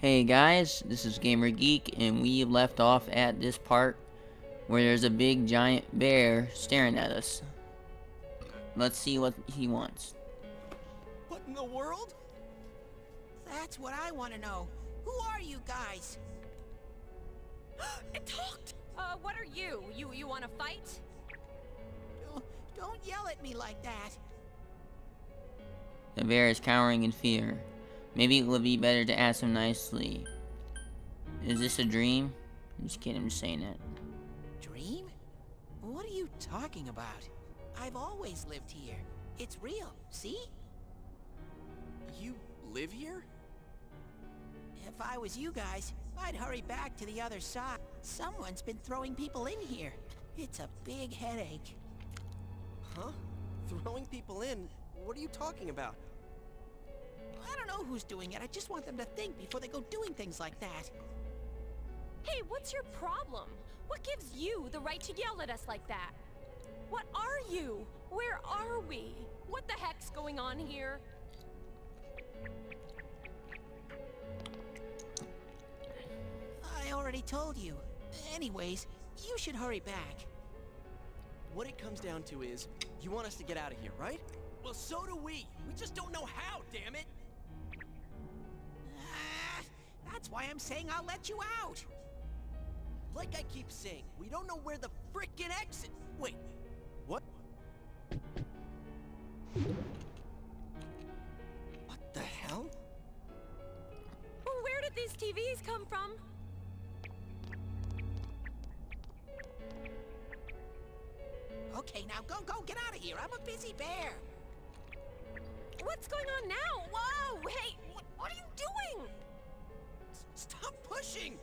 Hey guys, this is Gamer Geek, and we left off at this part where there's a big giant bear staring at us. Let's see what he wants. What in the world? That's what I want to know. Who are you guys? It talked! What are you? You want to fight? Don't yell at me like that. The bear is cowering in fear. Maybe it would be better to ask him nicely. Is this a dream? I'm just kidding, I'm just saying that. Dream? What are you talking about? I've always lived here. It's real, see? You live here? If I was you guys, I'd hurry back to the other side. Someone's been throwing people in here. It's a big headache. Huh? Throwing people in? What are you talking about? I don't know who's doing it. I just want them to think before they go doing things like that. Hey, what's your problem? What gives you the right to yell at us like that? What are you? Where are we? What the heck's going on here? I already told you. Anyways, you should hurry back. What it comes down to is, you want us to get out of here, right? Well, so do we. We just don't know how, damn it. That's why I'm saying I'll let you out. Like I keep saying, we don't know where the frickin' exit... Wait, what? What the hell? Well, where did these TVs come from? Okay, now go, get out of here. I'm a busy bear. What's going on now? Whoa! Hey, what are you doing? Stop pushing!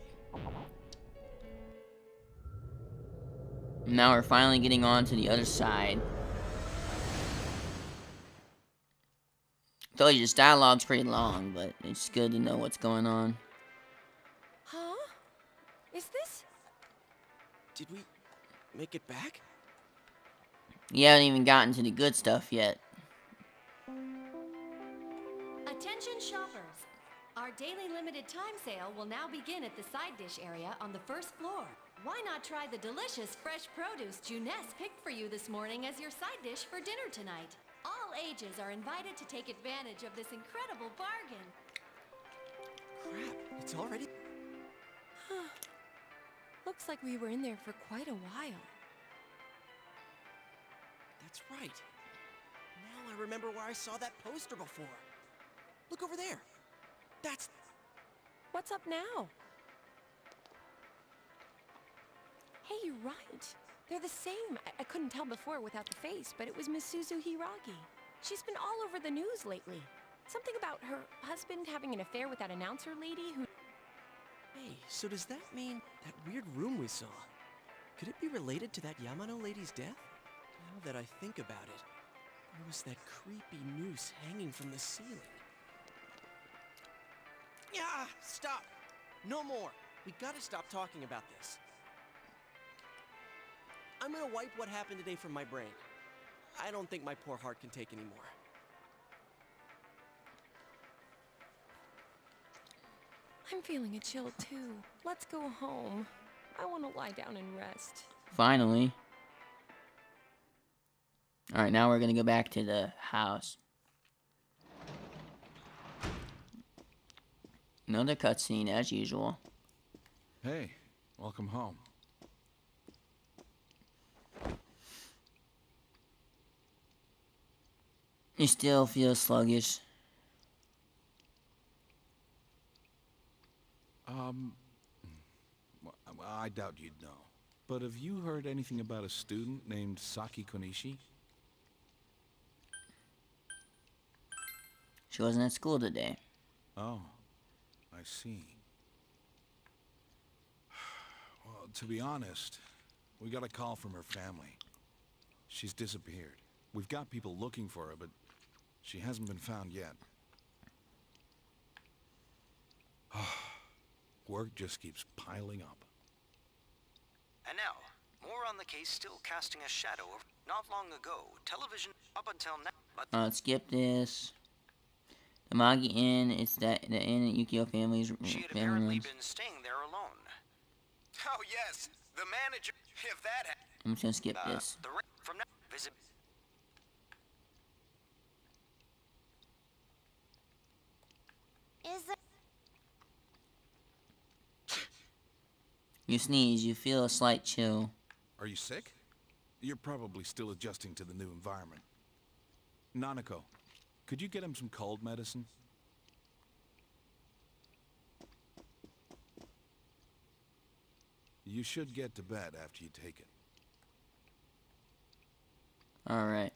Now we're finally getting on to the other side. Told you this dialogue's pretty long, but it's good to know what's going on. Huh? Is this... Did we make it back? You haven't even gotten to the good stuff yet. Attention shoppers! Our daily limited time sale will now begin at the side dish area on the first floor. Why not try the delicious fresh produce Juness picked for you this morning as your side dish for dinner tonight? All ages are invited to take advantage of this incredible bargain. Crap, it's already... Looks like we were in there for quite a while. That's right. Now I remember where I saw that poster before. Look over there. That's... What's up now? Hey, you're right. They're the same. I couldn't tell before without the face, but it was Miss Suzu Hiragi. She's been all over the news lately. Something about her husband having an affair with that announcer lady who... Hey, so does that mean that weird room we saw? Could it be related to that Yamano lady's death? Now that I think about it, there was that creepy noose hanging from the ceiling. Yeah, stop! No more! We gotta stop talking about this. I'm gonna wipe what happened today from my brain. I don't think my poor heart can take any more. I'm feeling a chill too. Let's go home. I want to lie down and rest. Finally. Alright, now we're gonna go back to the house. Another cutscene as usual. Hey, welcome home. You still feel sluggish. Well, I doubt you'd know. But have you heard anything about a student named Saki Konishi? She wasn't at school today. Oh, I see. Well, to be honest, we got a call from her family. She's disappeared. We've got people looking for her, but she hasn't been found yet. Work just keeps piling up. And now, more on the case still casting a shadow of not long ago. Television up until now, but Let's skip this. Amagi Inn, it's the inn that Yukio family's She had family apparently runs. been staying there alone. Oh yes, the manager. If that had I'm just gonna skip this. from now visit. Is there... You sneeze, you feel a slight chill. Are you sick? You're probably still adjusting to the new environment. Nanako, could you get him some cold medicine? You should get to bed after you take it. Alright.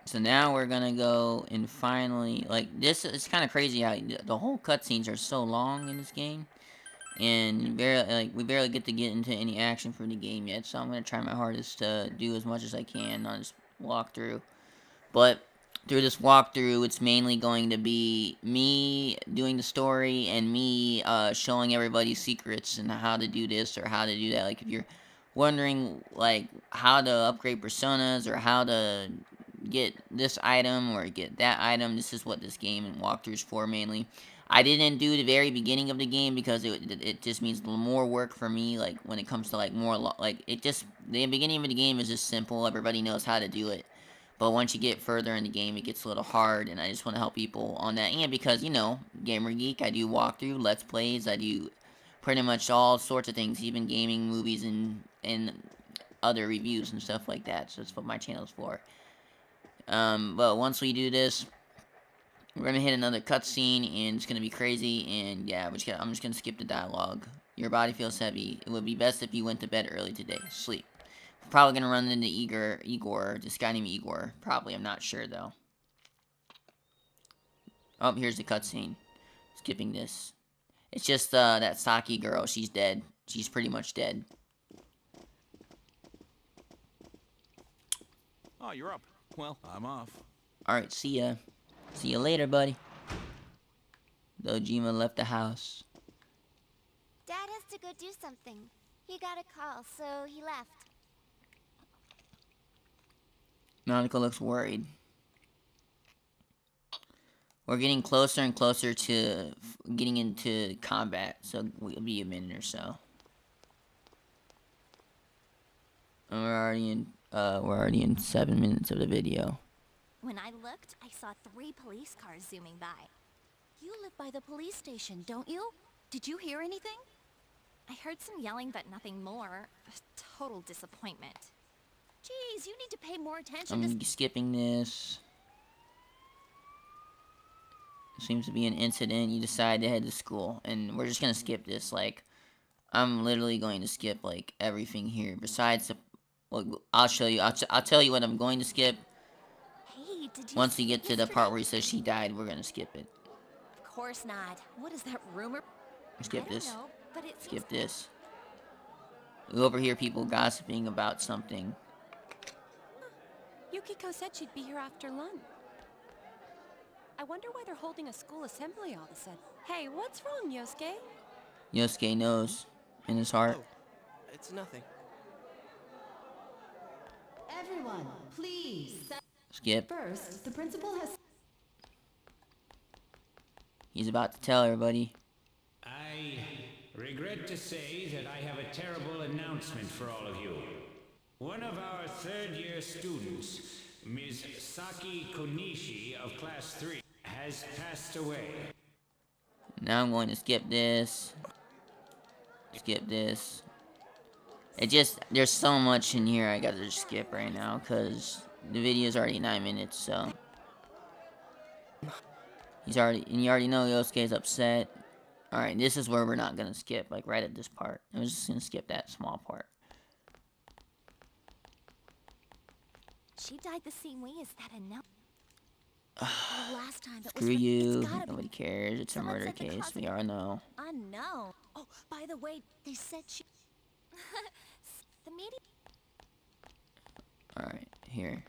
So now we're gonna go and finally, like, this is kind of crazy how the whole cutscenes are so long in this game. And we barely get to get into any action for the game yet, so I'm gonna try my hardest to do as much as I can on this walkthrough. But through this walkthrough, it's mainly going to be me doing the story and me showing everybody secrets and how to do this or how to do that. Like, if you're wondering, like, how to upgrade personas or how to get this item or get that item, this is what this game and walkthrough is for mainly. I didn't do the very beginning of the game because it just means more work for me, like, when it comes to, like, the beginning of the game is just simple, everybody knows how to do it. But once you get further in the game, it gets a little hard, and I just want to help people on that. And because, you know, Gamer Geek, I do walkthrough, Let's Plays, I do pretty much all sorts of things, even gaming, movies, and other reviews and stuff like that. So that's what my channel's for. But once we do this, we're gonna hit another cutscene, and it's gonna be crazy, and yeah, I'm just gonna skip the dialogue. Your body feels heavy. It would be best if you went to bed early today. Sleep. Probably gonna run into Igor, this guy named Igor. Probably, I'm not sure though. Oh, here's the cutscene. Skipping this. It's just that Saki girl. She's dead. She's pretty much dead. Oh, you're up. Well, I'm off. Alright, see ya. See you later, buddy. Dojima left the house. Dad has to go do something. He got a call, so he left. Nanako looks worried. We're getting closer and closer to getting into combat, so we'll be a minute or so. And we're already in 7 minutes of the video. When I looked, I saw 3 police cars zooming by. You live by the police station, don't you? Did you hear anything? I heard some yelling, but nothing more. A total disappointment. Jeez, you need to pay more attention I'm skipping this. Seems to be an incident. You decide to head to school, and we're just gonna skip this. Like, I'm literally going to skip like everything here. Besides the, well, I'll show you. I'll tell you what I'm going to skip. Hey, did you Once we get to the part where he says she died, we're gonna skip it. Of course not. What is that rumor? Skip I don't this. know, but it Skip this. We overhear people gossiping about something. Yukiko said she'd be here after lunch. I wonder why they're holding a school assembly all of a sudden. Hey, what's wrong, Yosuke? Yosuke knows in his heart. Oh, it's nothing. Everyone, please. Skip. First, the principal has... He's about to tell everybody. I regret to say that I have a terrible announcement for all of you. One of our third-year students, Ms. Saki Konishi of Class 3, has passed away. Now I'm going to skip this. Skip this. It just, there's so much in here I gotta just skip right now, because the video's already 9 minutes, so. You already know Yosuke's upset. Alright, this is where we're not gonna skip, like right at this part. I was just gonna skip that small part. She died the same way as that announcement. Last time it was Screw you. It's gotta Nobody be cares. It's a Someone murder said the case. cause We of- all know. unknown. Oh, by the way, they said she... the media... Alright, here.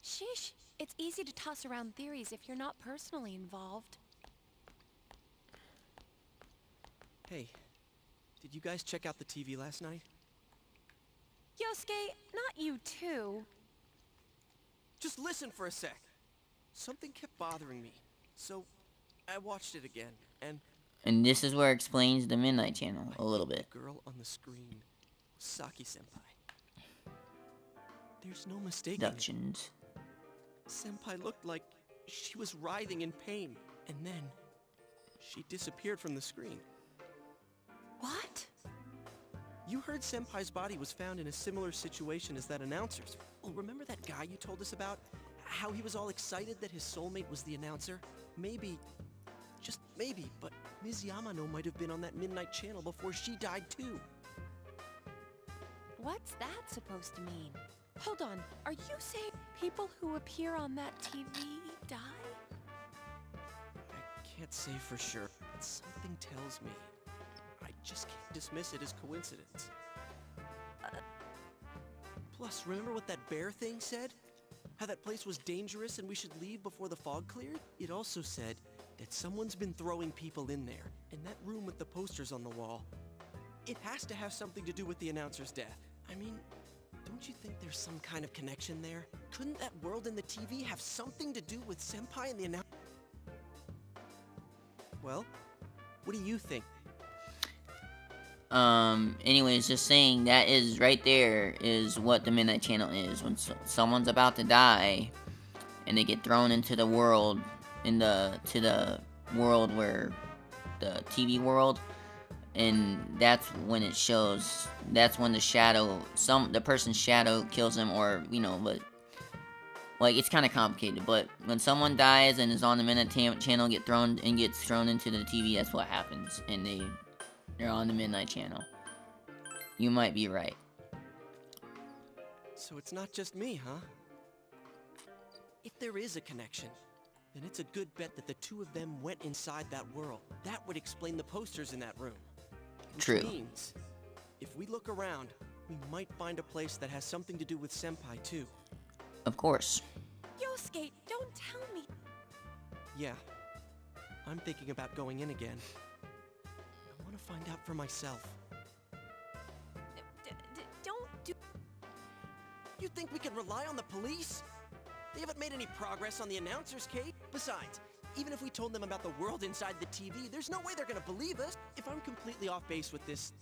Sheesh, it's easy to toss around theories if you're not personally involved. Hey, did you guys check out the TV last night? Yosuke, not you too. Just listen for a sec. Something kept bothering me, so I watched it again, and And this is where it explains the Midnight Channel a little bit. the girl on the screen was Saki-senpai. There's no mistaking it. Deductions. Senpai looked like she was writhing in pain, and then she disappeared from the screen. What? You heard Senpai's body was found in a similar situation as that announcer's. Oh, remember that guy you told us about? How he was all excited that his soulmate was the announcer? Maybe, just maybe, but Ms. Yamano might have been on that Midnight Channel before she died too. What's that supposed to mean? Hold on, are you saying people who appear on that TV die? I can't say for sure, but something tells me. I just can't dismiss it as coincidence. Plus, remember what that bear thing said? How that place was dangerous and we should leave before the fog cleared? It also said that someone's been throwing people in there. And that room with the posters on the wall, it has to have something to do with the announcer's death. I mean, don't you think there's some kind of connection there? Couldn't that world in the TV have something to do with Senpai and the announcer? Well, what do you think? Anyways, just saying that is right there is what the Midnight Channel is. When someone's about to die and they get thrown into the world, to the world where the TV world, and that's when it shows, that's when the person's shadow kills them, or, you know, but like, it's kind of complicated, but when someone dies and is on the Midnight Channel, gets thrown into the TV, that's what happens, and they're on the Midnight Channel. You might be right. So it's not just me, huh? If there is a connection, then it's a good bet that the two of them went inside that world. That would explain the posters in that room. Which True. means, if we look around, we might find a place that has something to do with Senpai, too. Of course. Yosuke, don't tell me. Yeah. I'm thinking about going in again. I want to find out for myself. Don't do... You think we can rely on the police? They haven't made any progress on the announcer's case. Besides, even if we told them about the world inside the TV, there's no way they're gonna believe us. If I'm completely off base with this,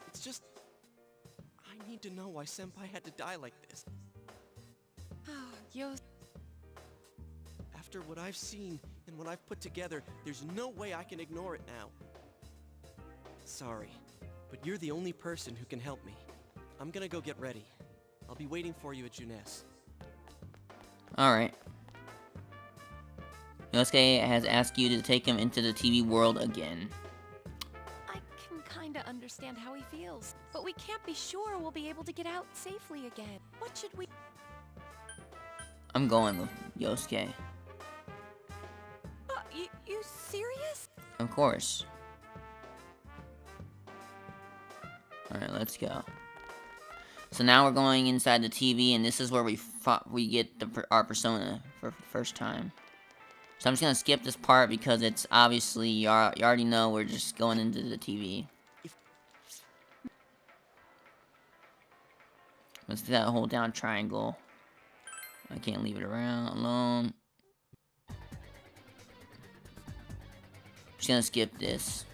it's just... I need to know why Senpai had to die like this. Yos... After what I've seen and what I've put together, there's no way I can ignore it now. Sorry, but you're the only person who can help me. I'm gonna go get ready. I'll be waiting for you at Junes. Alright. Yosuke has asked you to take him into the TV world again. I can kinda understand how he feels, but we can't be sure we'll be able to get out safely again. What should we... I'm going with Yosuke. You serious? Of course. Alright, let's go. So now we're going inside the TV, and this is where we get our persona for the first time. So I'm just gonna skip this part because it's obviously, you already know we're just going into the TV. Let's do that hold down triangle. I can't leave it around alone. Just gonna skip this.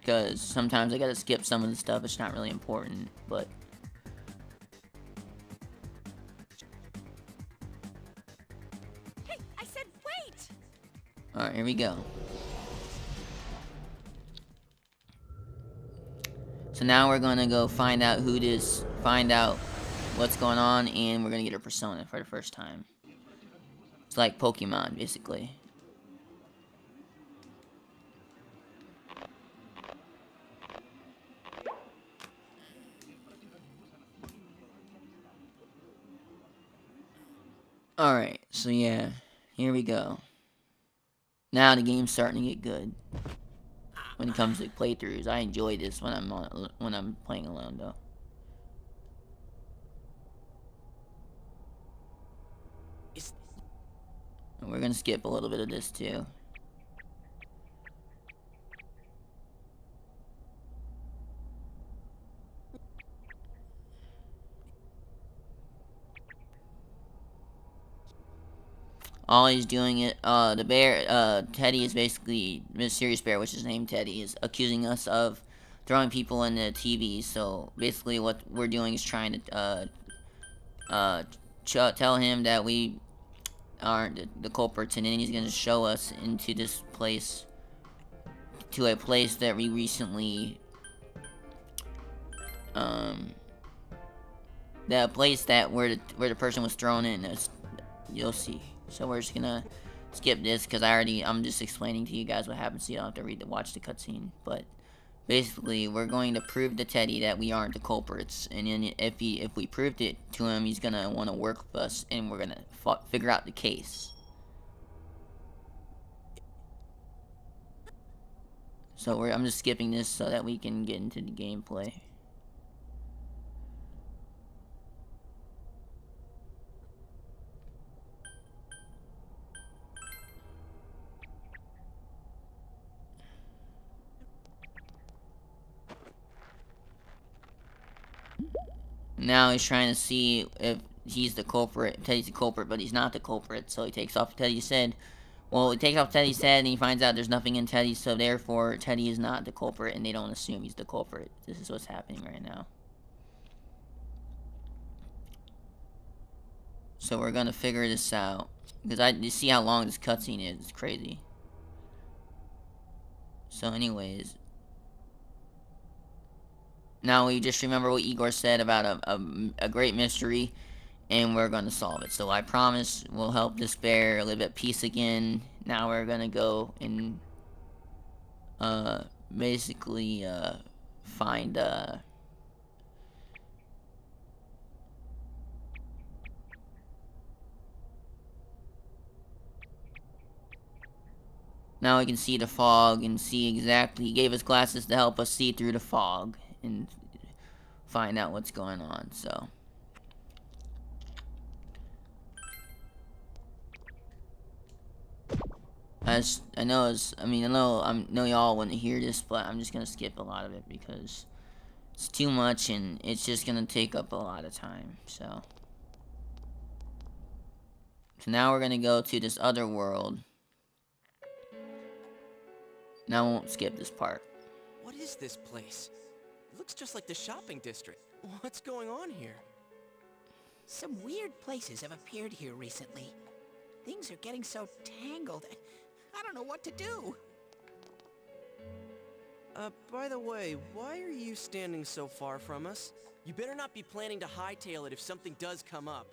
Because sometimes I gotta skip some of the stuff, it's not really important, but... Hey, I said wait! Alright, here we go. So now we're gonna go find out find out what's going on, and we're gonna get a persona for the first time. It's like Pokemon, basically. Alright, so yeah, here we go. Now the game's starting to get good. When it comes to playthroughs, I enjoy this when I'm playing alone, though. And we're gonna skip a little bit of this too. all he's doing it, the bear, Teddy is basically, Mysterious Bear, which is named Teddy, is accusing us of throwing people in the TV. So basically what we're doing is trying to, tell him that we aren't the culprits, and then he's gonna show us into this place, to a place that we recently, that place that where the person was thrown in. You'll see. So we're just gonna skip this because I'm just explaining to you guys what happens, so you don't have to watch the cutscene. But basically, we're going to prove to Teddy that we aren't the culprits, and then if we proved it to him, he's gonna want to work with us, and we're gonna figure out the case. So I'm just skipping this so that we can get into the gameplay. Now he's trying to see if he's the culprit, Teddy's the culprit, but he's not the culprit. So he takes off Teddy's head. Well, he takes off Teddy's head and he finds out there's nothing in Teddy, so therefore Teddy is not the culprit, and they don't assume he's the culprit. This is what's happening right now. So we're gonna figure this out, because you see how long this cutscene is. It's crazy. So anyways, now we just remember what Igor said about a great mystery, and we're gonna solve it. So I promise we'll help this bear live at peace again. Now we're gonna go and basically find now we can see the fog and see exactly. He gave us glasses to help us see through the fog and find out what's going on. So I know y'all want to hear this, but I'm just gonna skip a lot of it because it's too much and it's just gonna take up a lot of time. So now we're gonna go to this other world. Now I won't skip this part. What is this place? It looks just like the shopping district. What's going on here? Some weird places have appeared here recently. Things are getting so tangled. I don't know what to do. By the way, why are you standing so far from us? You better not be planning to hightail it if something does come up.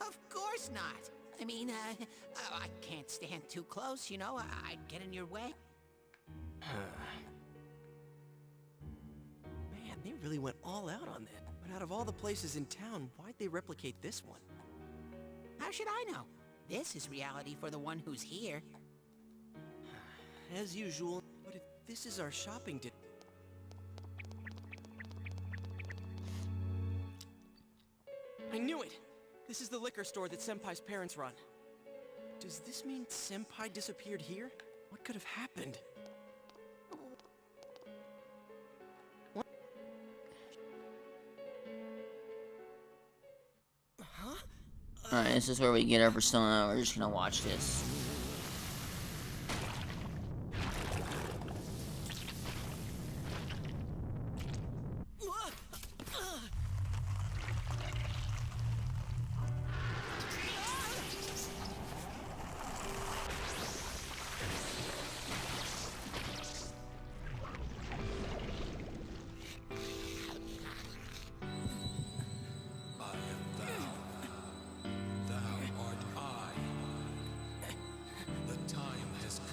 Of course not. I mean, I can't stand too close, you know? I'd get in your way. Man, they really went all out on that. But out of all the places in town, why'd they replicate this one? How should I know? This is reality for the one who's here. As usual. But if this is our shopping I knew it! This is the liquor store that Senpai's parents run. Does this mean Senpai disappeared here? What could have happened? What? Huh? Alright, this is where we get our persona. We're just gonna watch this.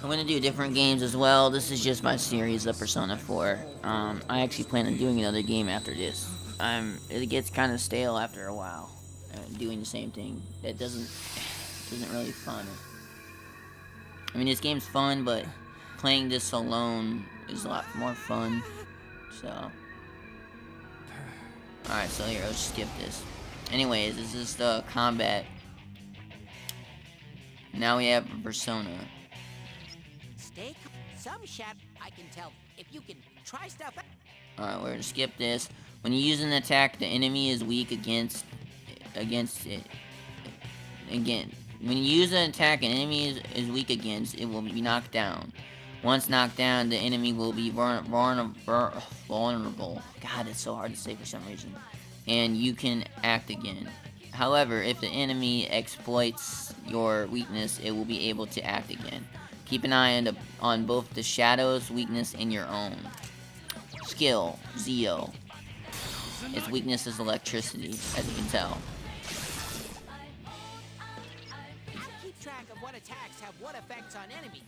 I'm gonna do different games as well. This is just my series of Persona 4. I actually plan on doing another game after this. It gets kind of stale after a while, doing the same thing. It isn't really fun. I mean, this game's fun, but playing this alone is a lot more fun. So, alright, so here, let's skip this. Anyways, this is the combat. Now we have Persona. Some chap I can tell if you can try stuff out. Alright, we're gonna skip this. When you use an attack, the enemy is weak against it. Again, when you use an attack an enemy is weak against, it will be knocked down. Once knocked down, the enemy will be vulnerable. God, it's so hard to say for some reason. And you can act again. However, if the enemy exploits your weakness, it will be able to act again. Keep an eye on both the shadow's weakness and your own. Skill, Zio. Its weakness is electricity, as you can tell. Keep track of what attacks have what effects on enemies.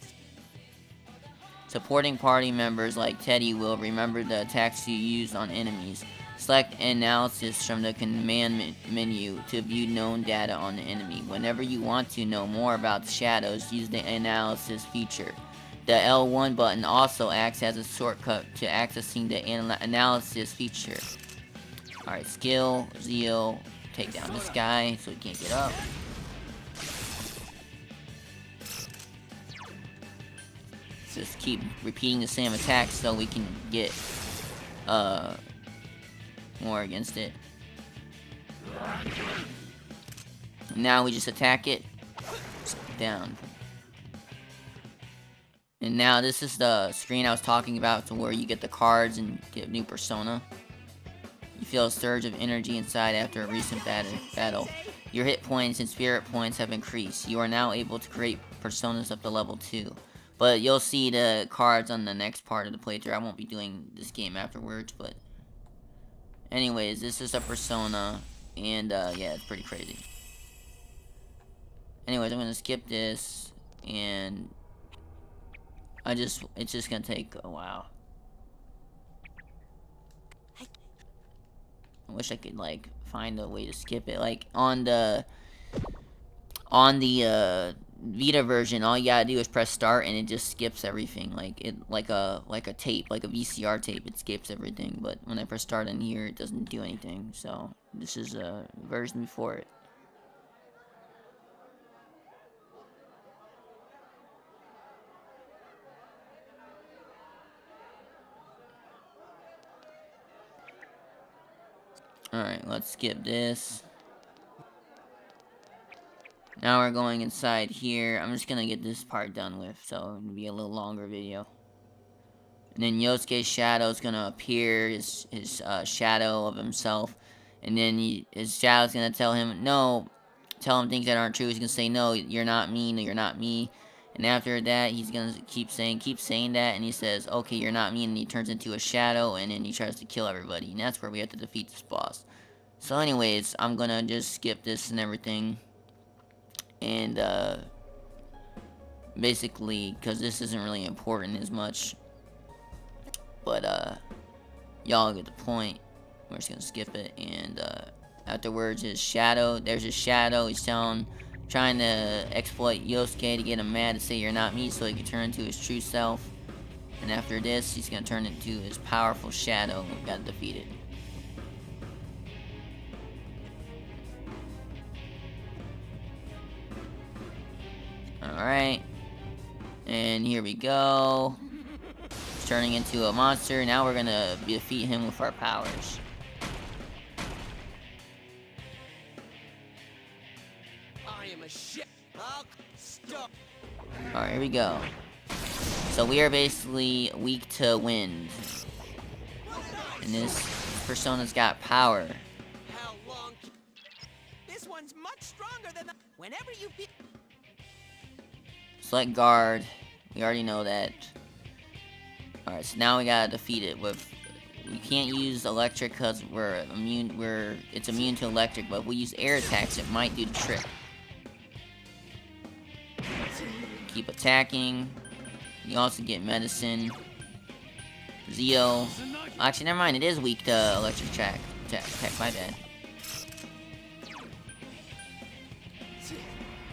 Supporting party members like Teddy will remember the attacks you use on enemies. Select Analysis from the command menu to view known data on the enemy. Whenever you want to know more about the shadows, use the Analysis feature. The L1 button also acts as a shortcut to accessing the Analysis feature. Alright, skill, Zio, take down this guy so he can't get up. Just keep repeating the same attacks so we can get more against it. Now we just attack it. Down. And now this is the screen I was talking about, to where you get the cards and get new persona. You feel a surge of energy inside after a recent battle. Your hit points and spirit points have increased. You are now able to create personas up to level 2. But you'll see the cards on the next part of the playthrough. I won't be doing this game afterwards, but... Anyways, this is a persona, and yeah, it's pretty crazy. Anyways, I'm gonna skip this, and... it's just gonna take a while. I wish I could, like, find a way to skip it. Like, on the Vita version, all you gotta do is press start and it just skips everything. Like a tape, like a VCR tape, it skips everything. But when I press start in here, it doesn't do anything. So this is a version before it. Alright, let's skip this. Now we're going inside here. I'm just gonna get this part done with, so it'll be a little longer video. And then Yosuke's shadow is gonna appear, his shadow of himself. And then his shadow's gonna tell him things that aren't true. He's gonna say, no, you're not me, no, you're not me. And after that, he's gonna keep saying that, and he says, okay, you're not me, and he turns into a shadow, and then he tries to kill everybody. And that's where we have to defeat this boss. So anyways, I'm gonna just skip this and everything. And basically, because this isn't really important as much, but y'all get the point. We're just gonna skip it. And afterwards, there's his shadow. He's trying to exploit Yosuke to get him mad, to say you're not me, so he can turn into his true self. And after this, he's gonna turn into his powerful shadow, and we gotta defeat it. Alright, and here we go. He's turning into a monster. Now we're gonna defeat him with our powers. I am a shit. I'll stop. Alright, here we go. So we are basically weak to wind. And this persona's got power. How long? This one's much stronger than the... Whenever you feel... Select guard. We already know that. Alright, so now we gotta defeat it with... We can't use electric because it's immune to electric, but if we use air attacks, it might do the trick. Keep attacking. You also get medicine. Zio. Actually, never mind. It is weak to electric attack. My bad.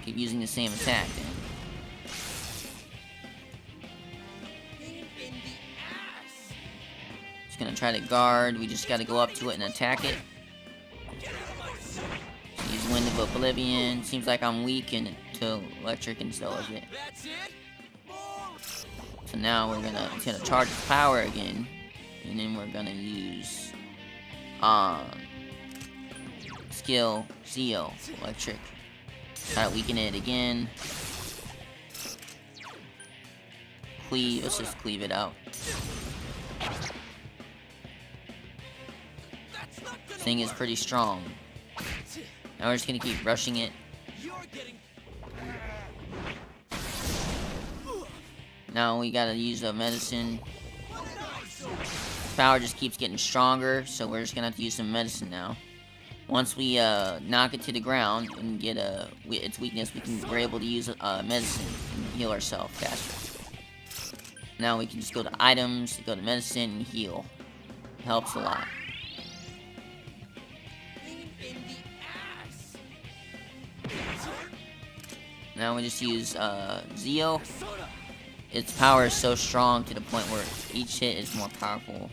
Keep using the same attack then. Just gonna try to guard. We just gotta go up to it and attack it. Use Wind of Oblivion. Seems like I'm weak to electric, and so is it. So now we're gonna charge its power again, and then we're gonna use skill Zio electric. Try to weaken it again. Cleave. Let's just cleave it out. This thing is pretty strong. Now we're just gonna keep rushing it. Now we gotta use a medicine. Power just keeps getting stronger, so we're just gonna have to use some medicine now. Once we knock it to the ground and get its weakness, we're able to use medicine and heal ourselves faster. Now we can just go to items, go to medicine, and heal. It helps a lot. Now we just use Zeo. Its power is so strong to the point where each hit is more powerful.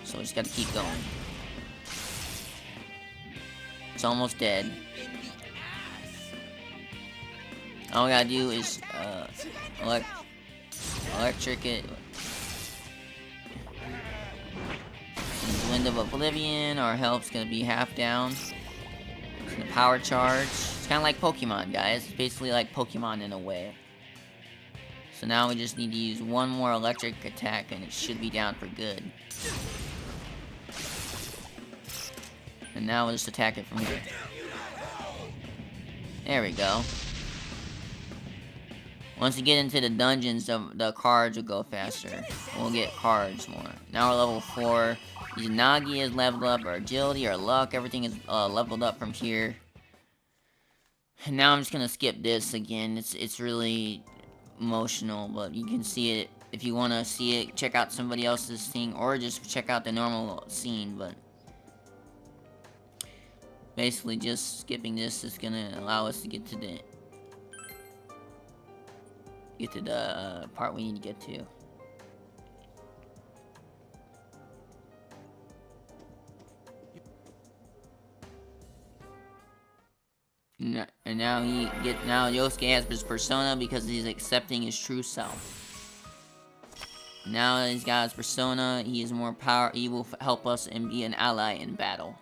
So we just gotta keep going. It's almost dead. All we gotta do is electric it. And Wind of Oblivion, our health's gonna be half down. It's gonna power charge. It's kinda like Pokemon, guys. It's basically like Pokemon in a way. So now we just need to use one more electric attack and it should be down for good. And now we'll just attack it from here. There we go. Once we get into the dungeons, the cards will go faster. We'll get cards more. Now we're level 4. Izanagi is leveled up, our agility, our luck, everything is leveled up from here. And now I'm just gonna skip this again. It's really emotional, but you can see it. If you want to see it, check out somebody else's thing, or just check out the normal scene, but basically just skipping this is gonna allow us to get to the part we need to get to. And now Yosuke has his persona because he's accepting his true self. Now that he's got his persona, he has more power. He will help us and be an ally in battle.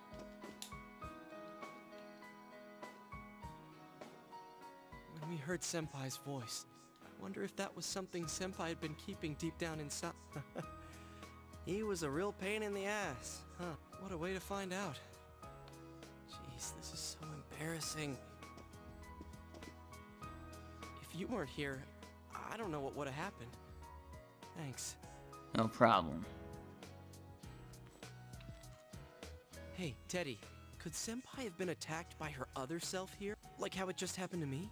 When we heard Senpai's voice, I wonder if that was something Senpai had been keeping deep down inside. He was a real pain in the ass, huh? What a way to find out. Jeez, this is so embarrassing. If you weren't here, I don't know what would have happened. Thanks. No problem. Hey, Teddy, could Senpai have been attacked by her other self here? Like how it just happened to me?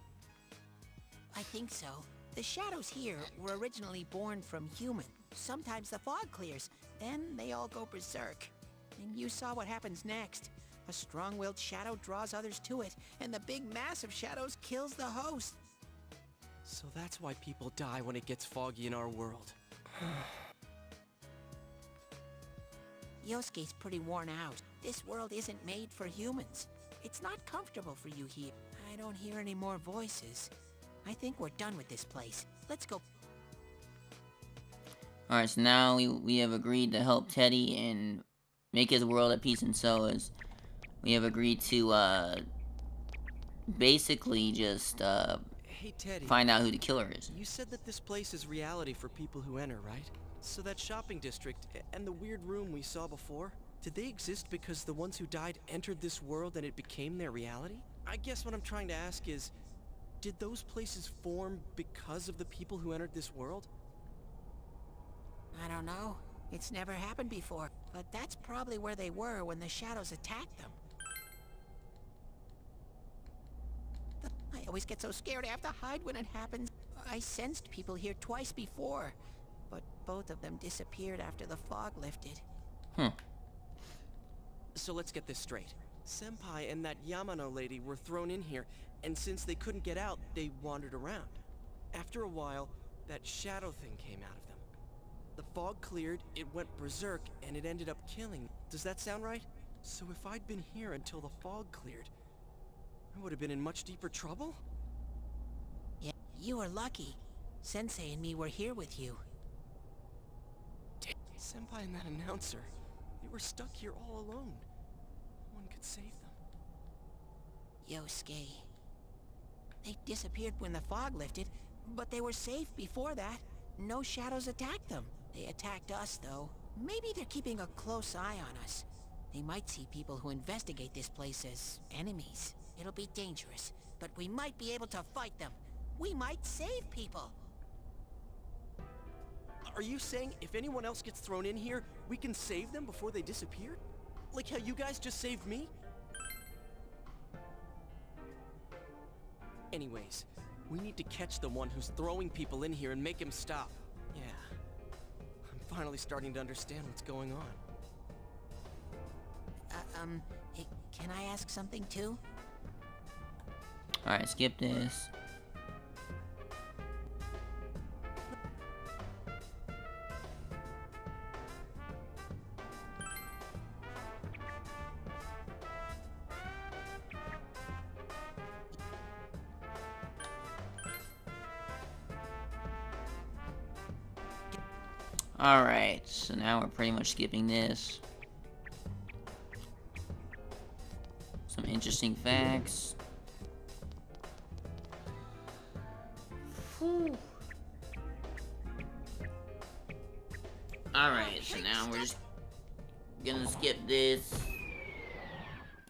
I think so. The shadows here were originally born from human. Sometimes the fog clears, then they all go berserk. And you saw what happens next. A strong-willed shadow draws others to it, and the big mass of shadows kills the host. So that's why people die when it gets foggy in our world. Yosuke's pretty worn out. This world isn't made for humans. It's not comfortable for you here. I don't hear any more voices. I think we're done with this place. Let's go. Alright, so now we have agreed to help Teddy and make his world at peace, and so is we have agreed to basically just Hey, Teddy, find out who the killer is. you said that this place is reality for people who enter, right? So that shopping district and the weird room we saw before, did they exist because the ones who died entered this world and it became their reality? I guess what I'm trying to ask is, did those places form because of the people who entered this world? I don't know. It's never happened before, but that's probably where they were when the shadows attacked them. I always get so scared I have to hide when it happens. I sensed people here twice before, but both of them disappeared after the fog lifted. So let's get this straight. Senpai and that Yamano lady were thrown in here, and since they couldn't get out, they wandered around. After a while, that shadow thing came out of them. The fog cleared, it went berserk, and it ended up killing. Does that sound right? So if I'd been here until the fog cleared, I would have been in much deeper trouble? Yeah, you were lucky. Sensei and me were here with you. Senpai and that announcer, they were stuck here all alone. No one could save them. Yosuke. They disappeared when the fog lifted, but they were safe before that. No shadows attacked them. They attacked us, though. Maybe they're keeping a close eye on us. They might see people who investigate this place as enemies. It'll be dangerous, but we might be able to fight them. We might save people. Are you saying if anyone else gets thrown in here, we can save them before they disappear? Like how you guys just saved me? Anyways, we need to catch the one who's throwing people in here and make him stop. Yeah. I'm finally starting to understand what's going on. Can I ask something too? Alright, skip this. Alright, so now we're pretty much skipping this. Some interesting facts. Alright, so now we're just gonna skip this.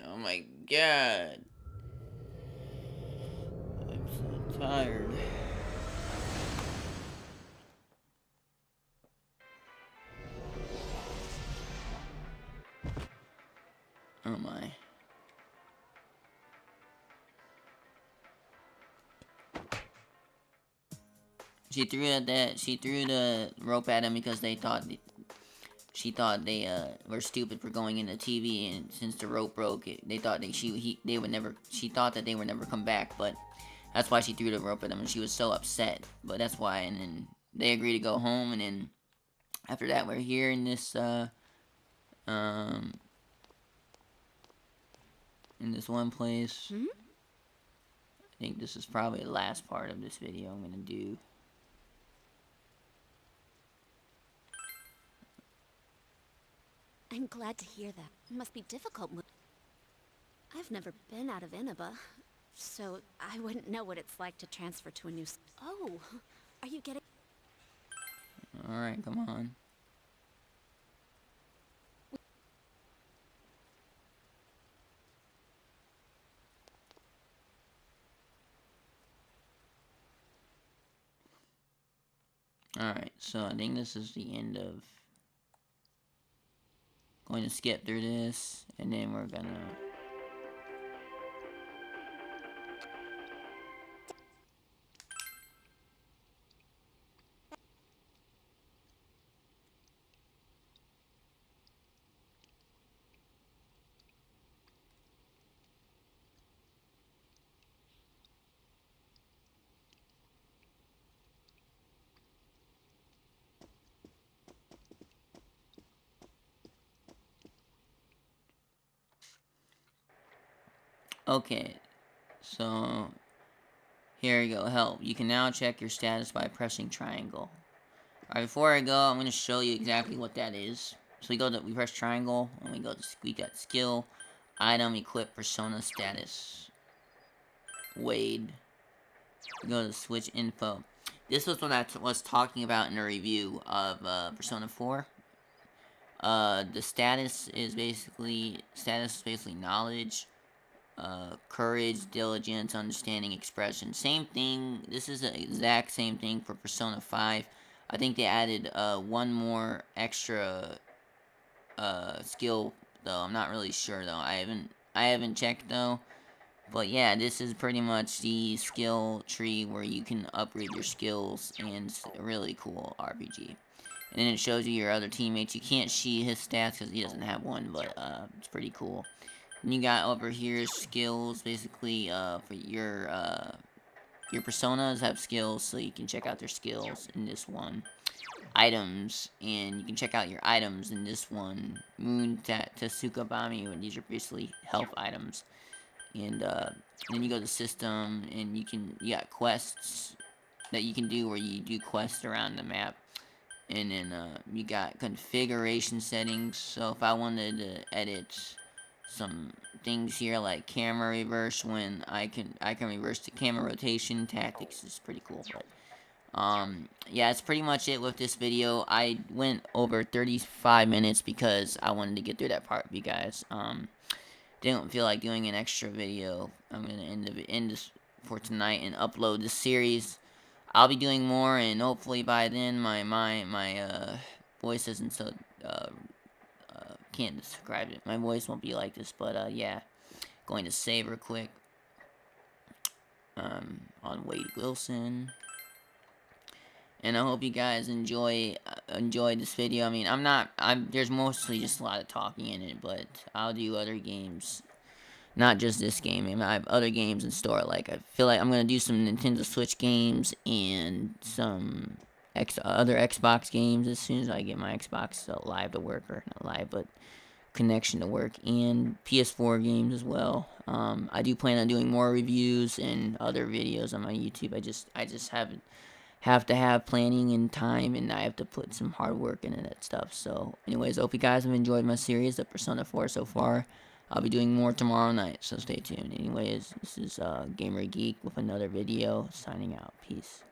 Oh my god. I'm so tired. Oh my. She threw the rope at him because she thought they were stupid for going into TV, and since the rope broke, they thought she thought that they would never come back, but that's why she threw the rope at them, and she was so upset. But that's why, and then they agreed to go home, and then after that, we're here in this in this one place. I think this is probably the last part of this video I'm gonna do. I'm glad to hear that. It must be difficult. I've never been out of Inaba, so I wouldn't know what it's like to transfer to a new... Oh, are you getting... Alright, come on. Alright, so I think this is the end of... Going to skip through this, and then we're gonna... Okay, so here you go, help. You can now check your status by pressing triangle. Alright, before I go, I'm going to show you exactly what that is. So we press triangle, and we got skill, item, equip, persona, status. Wade. We go to switch info. This was what I was talking about in the review of Persona 4. The status is basically knowledge. Courage, diligence, understanding, expression. Same thing. This is the exact same thing for Persona 5. I think they added one more extra skill though. I'm not really sure though. I haven't checked though. But yeah, this is pretty much the skill tree where you can upgrade your skills, and it's a really cool RPG. And then it shows you your other teammates. You can't see his stats because he doesn't have one, but it's pretty cool. And you got over here skills, basically, for your personas have skills, so you can check out their skills in this one. Items, and you can check out your items in this one. Moon Tsukabami, and these are basically health items. And then you go to system, and you got quests that you can do where you do quests around the map. And then you got configuration settings, so if I wanted to edit some things here like camera reverse when I can reverse the camera rotation tactics. Is pretty cool. But yeah, it's pretty much it with this video. I went over 35 minutes because I wanted to get through that part with you guys. Didn't feel like doing an extra video. I'm gonna end this for tonight and upload this series. I'll be doing more, and hopefully by then my voice isn't so can't describe it. My voice won't be like this, but yeah, going to save real quick. On Wade Wilson. And I hope you guys enjoyed this video. I mean, there's mostly just a lot of talking in it, but I'll do other games. Not just this game. I mean, I have other games in store. Like, I feel like I'm going to do some Nintendo Switch games and some other Xbox games as soon as I get my Xbox Live to work. Or not live, but connection to work. And PS4 games as well. I do plan on doing more reviews and other videos on my YouTube. I just have to have planning and time, and I have to put some hard work into that stuff. So anyways, I hope you guys have enjoyed my series of Persona 4 so far. I'll be doing more tomorrow night, so stay tuned. Anyways, this is Gamer Geek with another video, signing out. Peace.